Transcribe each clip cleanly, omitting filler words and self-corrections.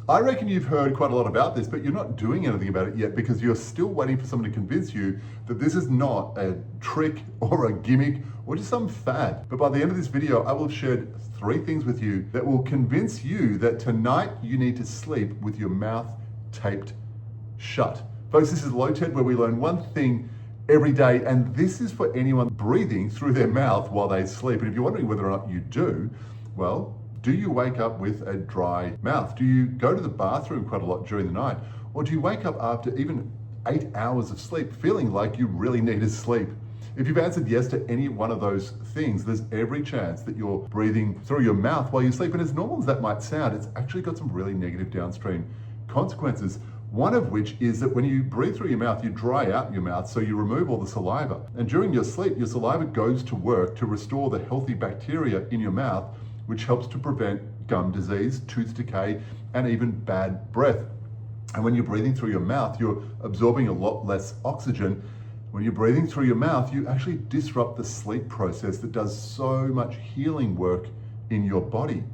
I reckon you've heard quite a lot about this, but you're not doing anything about it yet because you're still waiting for someone to convince you that this is not a trick or a gimmick or just some fad. But by the end of this video, I will have shared 3 things with you that will convince you that tonight you need to sleep with your mouth taped shut. Folks, this is Low Ted, where we learn one thing every day, and this is for anyone breathing through their mouth while they sleep. And if you're wondering whether or not you do, well, do you wake up with a dry mouth? Do you go to the bathroom quite a lot during the night? Or do you wake up after even 8 hours of sleep feeling like you really need to sleep? If you've answered yes to any one of those things, there's every chance that you're breathing through your mouth while you sleep. And as normal as that might sound, it's actually got some really negative downstream consequences. One of which is that when you breathe through your mouth, you dry out your mouth, so you remove all the saliva. And during your sleep, your saliva goes to work to restore the healthy bacteria in your mouth, which helps to prevent gum disease, tooth decay, and even bad breath. And when you're breathing through your mouth, you're absorbing a lot less oxygen. When you're breathing through your mouth, you actually disrupt the sleep process that does so much healing work in your body.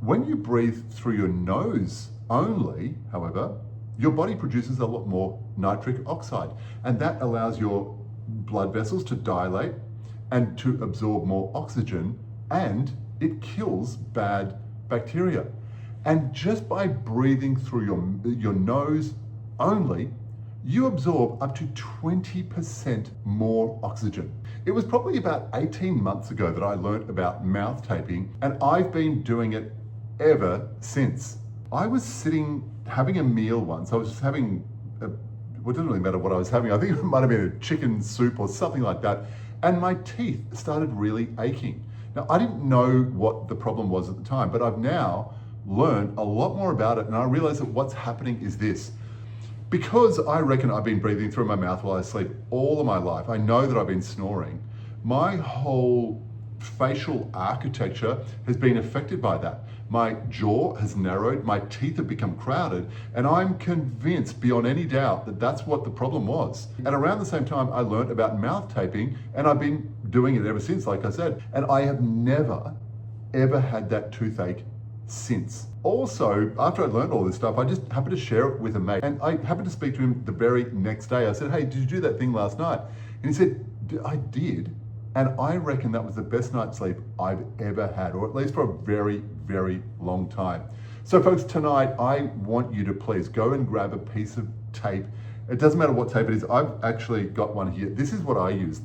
When you breathe through your nose only, however, your body produces a lot more nitric oxide, and that allows your blood vessels to dilate and to absorb more oxygen, and it kills bad bacteria. And just by breathing through your nose only, you absorb up to 20% more oxygen. It was probably about 18 months ago that I learned about mouth taping, and I've been doing it ever since. I was sitting having a meal once. I was just having, well, it doesn't really matter what I was having. I think it might have been a chicken soup or something like that. And my teeth started really aching. Now, I didn't know what the problem was at the time, but I've now learned a lot more about it. And I realized that what's happening is this. Because I reckon I've been breathing through my mouth while I sleep all of my life, I know that I've been snoring. My whole facial architecture has been affected by that. My jaw has narrowed, my teeth have become crowded, and I'm convinced beyond any doubt that that's what the problem was. And around the same time, I learned about mouth taping, and I've been doing it ever since, like I said, and I have never, ever had that toothache since. Also, after I learned all this stuff, I just happened to share it with a mate, and I happened to speak to him the very next day. I said, "Hey, did you do that thing last night?" And he said, "I did. And I reckon that was the best night's sleep I've ever had, or at least for a very, very long time." So folks, tonight, I want you to please go and grab a piece of tape. It doesn't matter what tape it is. I've actually got one here. This is what I use.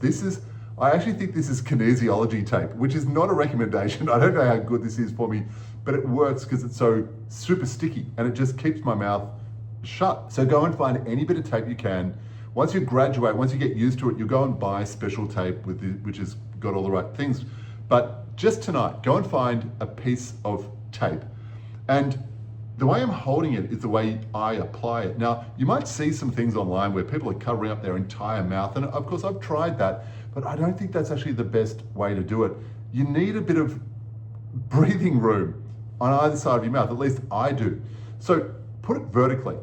I actually think this is kinesiology tape, which is not a recommendation. I don't know how good this is for me, but it works because it's so super sticky and it just keeps my mouth shut. So go and find any bit of tape you can. Once you graduate, once you get used to it, you go and buy special tape which has got all the right things. But just tonight, go and find a piece of tape. And the way I'm holding it is the way I apply it. Now, you might see some things online where people are covering up their entire mouth. And of course, I've tried that, but I don't think that's actually the best way to do it. You need a bit of breathing room on either side of your mouth, at least I do. So put it vertically,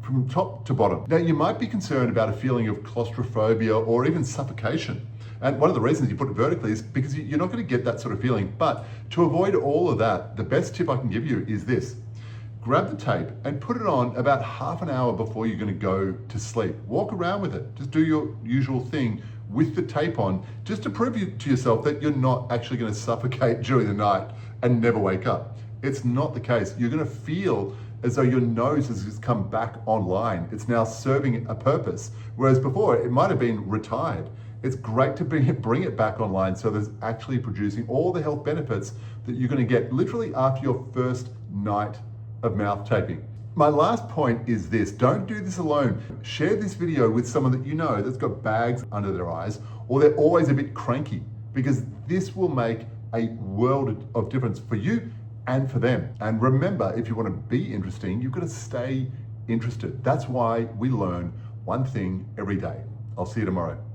from top to bottom. Now, you might be concerned about a feeling of claustrophobia or even suffocation. And one of the reasons you put it vertically is because you're not going to get that sort of feeling. But to avoid all of that, the best tip I can give you is this. Grab the tape and put it on about half an hour before you're going to go to sleep. Walk around with it. Just do your usual thing with the tape on, just to prove to yourself that you're not actually going to suffocate during the night and never wake up. It's not the case. You're going to feel as though your nose has just come back online. It's now serving a purpose. Whereas before, it might have been retired. It's great to bring it back online so there's actually producing all the health benefits that you're gonna get literally after your first night of mouth taping. My last point is this: don't do this alone. Share this video with someone that you know that's got bags under their eyes, or they're always a bit cranky, because this will make a world of difference for you and for them. And remember, if you want to be interesting, you've got to stay interested. That's why we learn one thing every day. I'll see you tomorrow.